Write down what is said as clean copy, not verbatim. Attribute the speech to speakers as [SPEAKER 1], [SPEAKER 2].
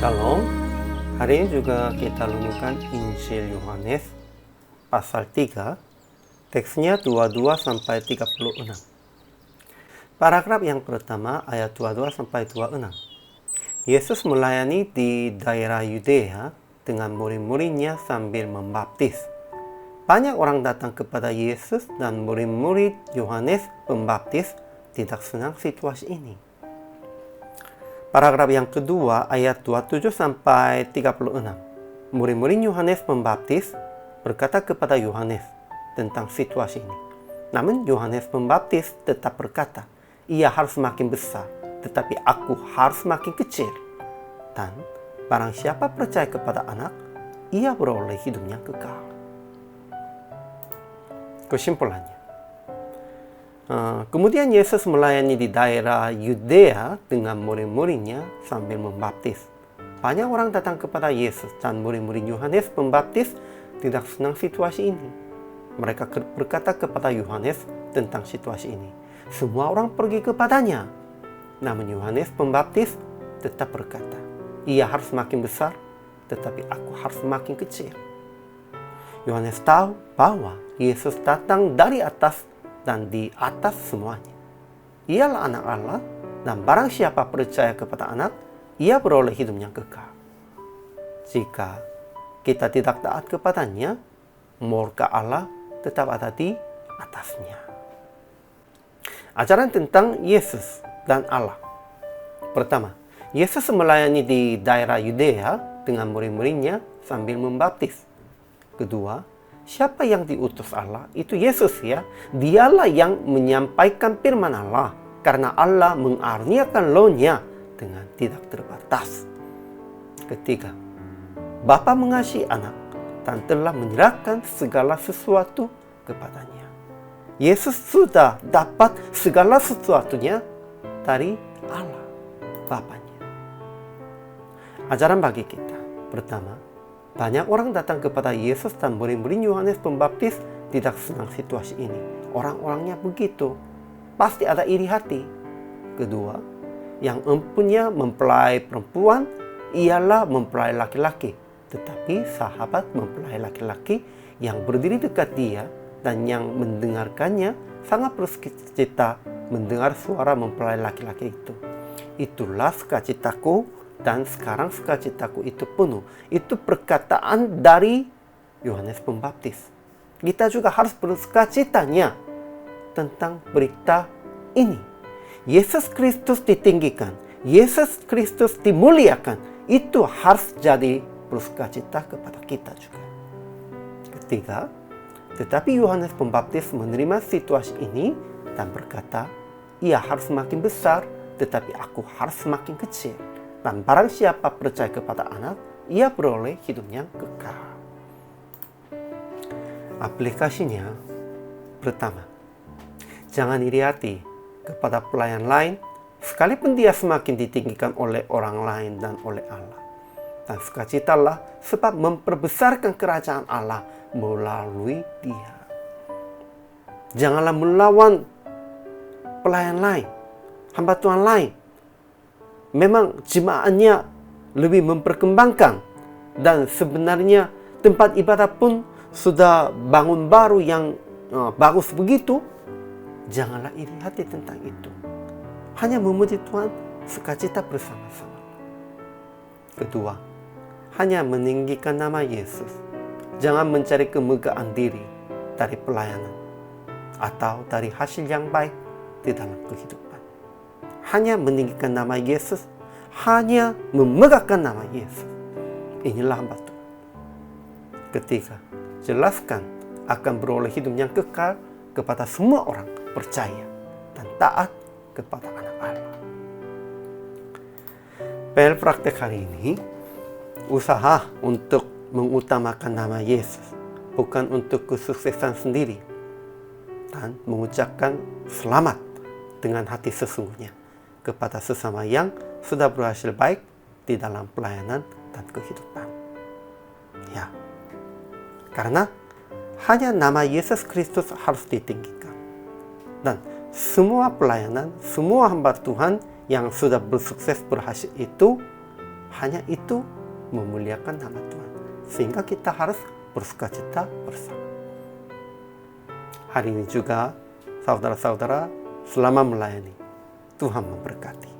[SPEAKER 1] Shalom. Hari ini juga kita renungkan Injil Yohanes pasal 3, teksnya 22-36. Paragraf yang pertama ayat 22-26. Yesus melayani di daerah Yudea dengan murid-muridnya sambil membaptis. Banyak orang datang kepada Yesus dan murid-murid Yohanes Pembaptis tidak senang situasi ini. Paragraf yang kedua ayat 27-36. Murid-murid Yohanes Pembaptis berkata kepada Yohanes tentang situasi ini. Namun Yohanes Pembaptis tetap berkata, ia harus makin besar, tetapi aku harus makin kecil. Dan barang siapa percaya kepada anak, ia beroleh hidup yang kekal. Kesimpulannya, kemudian Yesus melayani di daerah Yudea dengan murid-muridnya sambil membaptis. Banyak orang datang kepada Yesus dan murid-murid Yohanes Pembaptis tidak senang situasi ini. Mereka berkata kepada Yohanes tentang situasi ini. Semua orang pergi kepadanya. Namun Yohanes Pembaptis tetap berkata, ia harus makin besar, tetapi aku harus makin kecil. Yohanes tahu bahwa Yesus datang dari atas dan di atas semuanya. Ialah anak Allah, dan barang siapa percaya kepada anak, ia beroleh hidup yang kekal. Jika kita tidak taat kepadanya, murka Allah tetap ada di atasnya. Ajaran tentang Yesus dan Allah. Pertama, Yesus melayani di daerah Yudea dengan murid-muridnya sambil membaptis. Kedua, siapa yang diutus Allah? Itu Yesus ya. Dialah yang menyampaikan firman Allah. Karena Allah mengaruniakan Roh-Nya dengan tidak terbatas. Ketiga, Bapa mengasihi anak dan telah menyerahkan segala sesuatu kepadanya. Yesus sudah dapat segala sesuatunya dari Allah, Bapanya. Ajaran bagi kita. Pertama, banyak orang datang kepada Yesus dan murid-murid Yohanes Pembaptis tidak senang situasi ini. Orang-orangnya begitu. Pasti ada iri hati. Kedua, yang empunya mempelai perempuan ialah mempelai laki-laki. Tetapi sahabat mempelai laki-laki yang berdiri dekat dia dan yang mendengarkannya sangat bersuka mendengar suara mempelai laki-laki itu. Itulah sukacitaku. Dan sekarang sukacitaku itu penuh. Itu perkataan dari Yohanes Pembaptis. Kita juga harus bersukacitanya tentang berita ini. Yesus Kristus ditinggikan. Yesus Kristus dimuliakan. Itu harus jadi bersukacita kepada kita juga. Ketiga, tetapi Yohanes Pembaptis menerima situasi ini dan berkata, ia harus makin besar, tetapi aku harus makin kecil. Dan barang siapa percaya kepada anak, ia beroleh hidup yang kekal. Aplikasinya, pertama, jangan iri hati kepada pelayan lain, sekalipun dia semakin ditinggikan oleh orang lain dan oleh Allah. Dan sukacitalah sebab memperbesarkan kerajaan Allah melalui dia. Janganlah melawan pelayan lain, hamba Tuhan lain. Memang jemaatnya lebih memperkembangkan dan sebenarnya tempat ibadah pun sudah bangun baru yang bagus begitu. Janganlah iri hati tentang itu. Hanya memuji Tuhan, sukacita bersama-sama. Kedua, hanya meninggikan nama Yesus. Jangan mencari kemegahan diri dari pelayanan atau dari hasil yang baik di dalam kehidupan. Hanya meninggikan nama Yesus, hanya memegahkan nama Yesus. Inilah hamba Tuhan. Ketiga, jelaskan akan beroleh hidup yang kekal kepada semua orang percaya dan taat kepada anak Allah. PR praktek hari ini, usaha untuk mengutamakan nama Yesus, bukan untuk kesuksesan sendiri, dan mengucapkan selamat dengan hati sesungguhnya kepada sesama yang sudah berhasil baik di dalam pelayanan dan kehidupan. Ya, karena hanya nama Yesus Kristus harus ditinggikan. Dan semua pelayanan, semua hamba Tuhan yang sudah bersukses berhasil itu hanya itu memuliakan nama Tuhan. Sehingga kita harus bersukacita bersama. Hari ini juga, saudara-saudara, selama melayani, Tuhan memberkati.